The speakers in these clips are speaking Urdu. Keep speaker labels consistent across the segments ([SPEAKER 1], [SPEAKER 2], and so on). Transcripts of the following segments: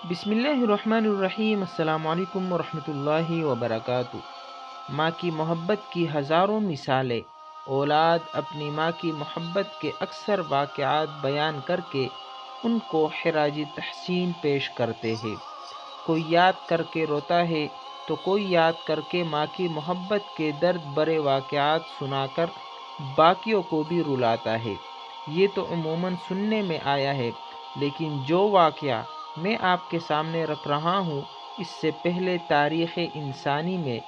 [SPEAKER 1] بسم اللہ الرحمن الرحیم۔ السلام علیکم ورحمۃ اللہ وبرکاتہ۔ ماں کی محبت کی ہزاروں مثالیں۔ اولاد اپنی ماں کی محبت کے اکثر واقعات بیان کر کے ان کو خراج تحسین پیش کرتے ہیں۔ کوئی یاد کر کے روتا ہے تو کوئی یاد کر کے ماں کی محبت کے درد برے واقعات سنا کر باقیوں کو بھی رلاتا ہے۔ یہ تو عموماً سننے میں آیا ہے، لیکن جو واقعہ میں آپ کے سامنے رکھ رہا ہوں، اس سے پہلے تاریخ انسانی میں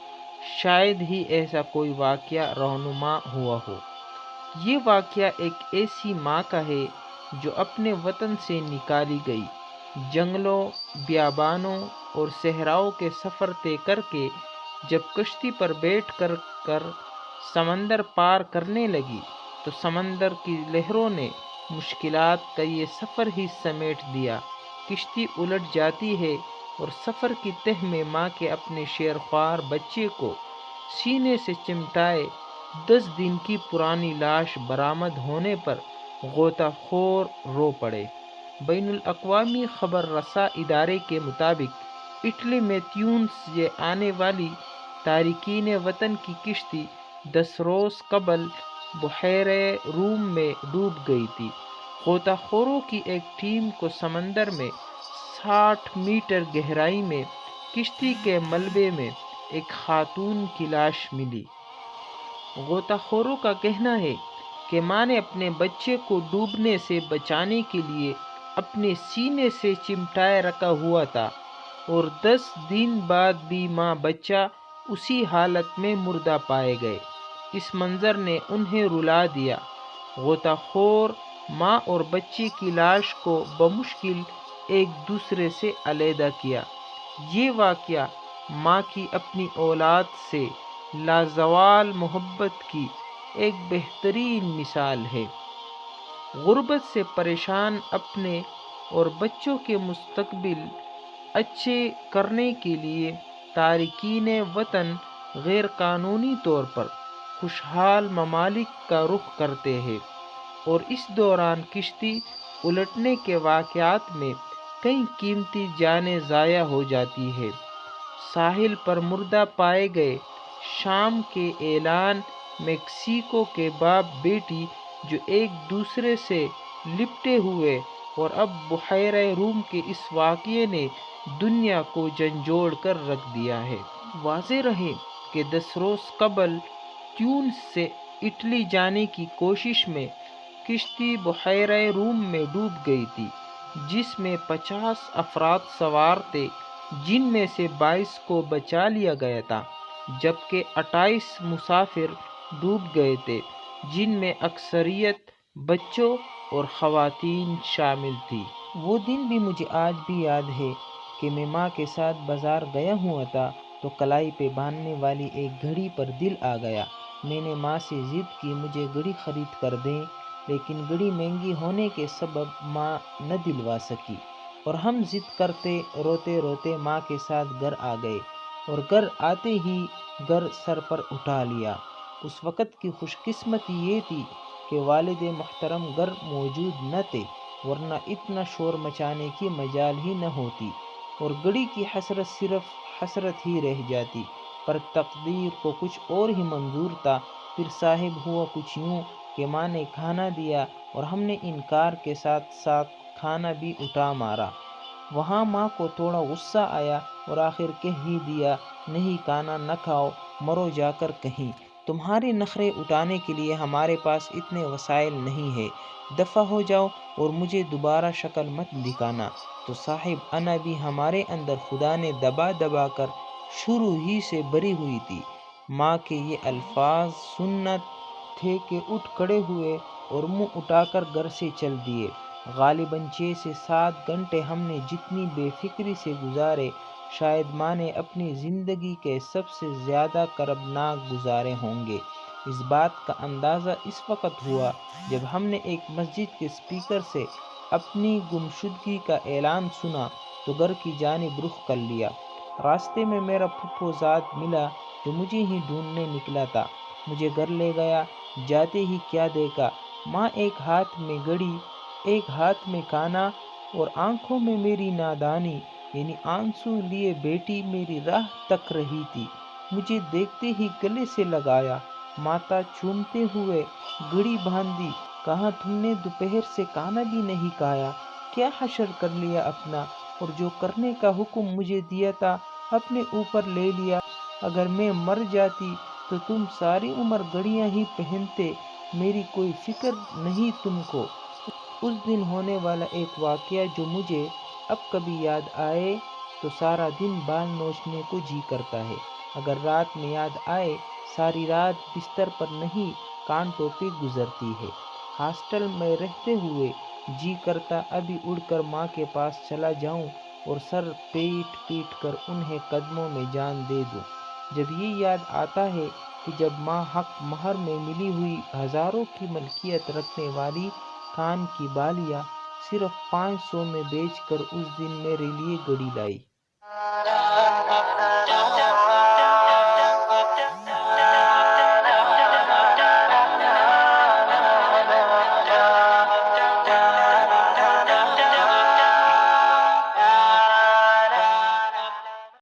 [SPEAKER 1] شاید ہی ایسا کوئی واقعہ رونما ہوا ہو۔ یہ واقعہ ایک ایسی ماں کا ہے جو اپنے وطن سے نکالی گئی، جنگلوں، بیابانوں اور صحراؤں کے سفر طے کر کے جب کشتی پر بیٹھ کر سمندر پار کرنے لگی تو سمندر کی لہروں نے مشکلات کا یہ سفر ہی سمیٹ دیا۔ کشتی الٹ جاتی ہے اور سفر کی تہ میں ماں کے اپنے شیرخوار بچے کو سینے سے چمٹائے 10 دن کی پرانی لاش برآمد ہونے پر غوطہ خور رو پڑے۔ بین الاقوامی خبر رساں ادارے کے مطابق اٹلی میں تیونس سے آنے والی تارکین وطن کی کشتی 10 روز قبل بحیرہ روم میں ڈوب گئی تھی۔ غوطہ خوروں کی ایک ٹیم کو سمندر میں 60 میٹر گہرائی میں کشتی کے ملبے میں ایک خاتون کی لاش ملی۔ غوطہ خوروں کا کہنا ہے کہ ماں نے اپنے بچے کو ڈوبنے سے بچانے کے لیے اپنے سینے سے چمٹائے رکھا ہوا تھا اور 10 دن بعد بھی ماں بچہ اسی حالت میں مردہ پائے گئے۔ اس منظر نے انہیں رلا دیا۔ غوطہ خور ماں اور بچے کی لاش کو بمشکل ایک دوسرے سے علیحدہ کیا۔ یہ واقعہ ماں کی اپنی اولاد سے لازوال محبت کی ایک بہترین مثال ہے۔ غربت سے پریشان اپنے اور بچوں کے مستقبل اچھے کرنے کے لیے تارکین وطن غیر قانونی طور پر خوشحال ممالک کا رخ کرتے ہیں، اور اس دوران کشتی الٹنے کے واقعات میں کئی قیمتی جانیں ضائع ہو جاتی ہیں۔ ساحل پر مردہ پائے گئے شام کے اعلان، میکسیکو کے باپ بیٹی جو ایک دوسرے سے لپٹے ہوئے، اور اب بحیرہ روم کے اس واقعے نے دنیا کو جھنجھوڑ کر رکھ دیا ہے۔ واضح رہے کہ 10 روز قبل تیونس سے اٹلی جانے کی کوشش میں کشتی بحیرہ روم میں ڈوب گئی تھی، جس میں 50 افراد سوار تھے، جن میں سے 22 کو بچا لیا گیا تھا، جبکہ 28 مسافر ڈوب گئے تھے، جن میں اکثریت بچوں اور خواتین شامل تھی۔ وہ دن بھی مجھے آج بھی یاد ہے کہ میں ماں کے ساتھ بازار گیا ہوا تھا تو کلائی پہ باندھنے والی ایک گھڑی پر دل آ گیا۔ میں نے ماں سے ضد کی مجھے گھڑی خرید کر دیں، لیکن گھڑی مہنگی ہونے کے سبب ماں نہ دلوا سکی، اور ہم ضد کرتے روتے روتے ماں کے ساتھ گھر آ گئے، اور گھر آتے ہی گھر سر پر اٹھا لیا۔ اس وقت کی خوش قسمتی یہ تھی کہ والد محترم گھر موجود نہ تھے، ورنہ اتنا شور مچانے کی مجال ہی نہ ہوتی، اور گھڑی کی حسرت صرف حسرت ہی رہ جاتی۔ پر تقدیر کو کچھ اور ہی منظور تھا۔ پھر صاحب ہوا کچھ یوں کہ ماں نے کھانا دیا اور ہم نے انکار کے ساتھ ساتھ کھانا بھی اٹھا مارا۔ وہاں ماں کو تھوڑا غصہ آیا اور آخر کہہ ہی دیا، نہیں کھانا نہ کھاؤ، مرو جا کر کہیں، تمہارے نخرے اٹھانے کے لیے ہمارے پاس اتنے وسائل نہیں ہے، دفع ہو جاؤ اور مجھے دوبارہ شکل مت دکھانا۔ تو صاحب انا بھی ہمارے اندر خدا نے دبا دبا کر شروع ہی سے بھری ہوئی تھی۔ ماں کے یہ الفاظ سنت تھے کہ اٹھ کھڑے ہوئے اور منہ اٹھا کر گھر سے چل دیے۔ غالباً 6 سے 7 گھنٹے ہم نے جتنی بے فکری سے گزارے، شاید ماں نے اپنی زندگی کے سب سے زیادہ کربناک گزارے ہوں گے۔ اس بات کا اندازہ اس وقت ہوا جب ہم نے ایک مسجد کے اسپیکر سے اپنی گمشدگی کا اعلان سنا تو گھر کی جانب رخ کر لیا۔ راستے میں میرا پھپھو زاد ملا جو مجھے ہی ڈھونڈنے نکلا تھا، مجھے گھر لے گیا۔ جاتے ہی کیا دیکھا، ماں ایک ہاتھ میں گھڑی، ایک ہاتھ میں کھانا، اور آنکھوں میں میری نادانی، یعنی آنسو لیے بیٹی میری راہ تک رہی تھی، مجھے دیکھتے ہی گلے سے لگایا، ماتا چومتے ہوئے گھڑی باندھی، کہا تم نے دوپہر سے کھانا بھی نہیں کھایا، کیا حشر کر لیا اپنا، اور جو کرنے کا حکم مجھے دیا تھا اپنے اوپر لے لیا، اگر میں مر جاتی تو تم ساری عمر گھڑیاں ہی پہنتے، میری کوئی فکر نہیں تم کو۔ اس دن ہونے والا ایک واقعہ جو مجھے اب کبھی یاد آئے تو سارا دن بال نوچنے کو جی کرتا ہے، اگر رات میں یاد آئے ساری رات بستر پر نہیں کانٹوں پہ گزرتی ہے۔ ہاسٹل میں رہتے ہوئے جی کرتا ابھی اڑ کر ماں کے پاس چلا جاؤں اور سر پیٹ پیٹ کر انہیں قدموں میں جان دے دوں۔ جب یہ یاد آتا ہے کہ جب ماں حق مہر میں ملی ہوئی ہزاروں کی ملکیت رکھنے والی کان کی بالیاں صرف 500 میں بیچ کر اس دن میرے لیے گڑی لائی۔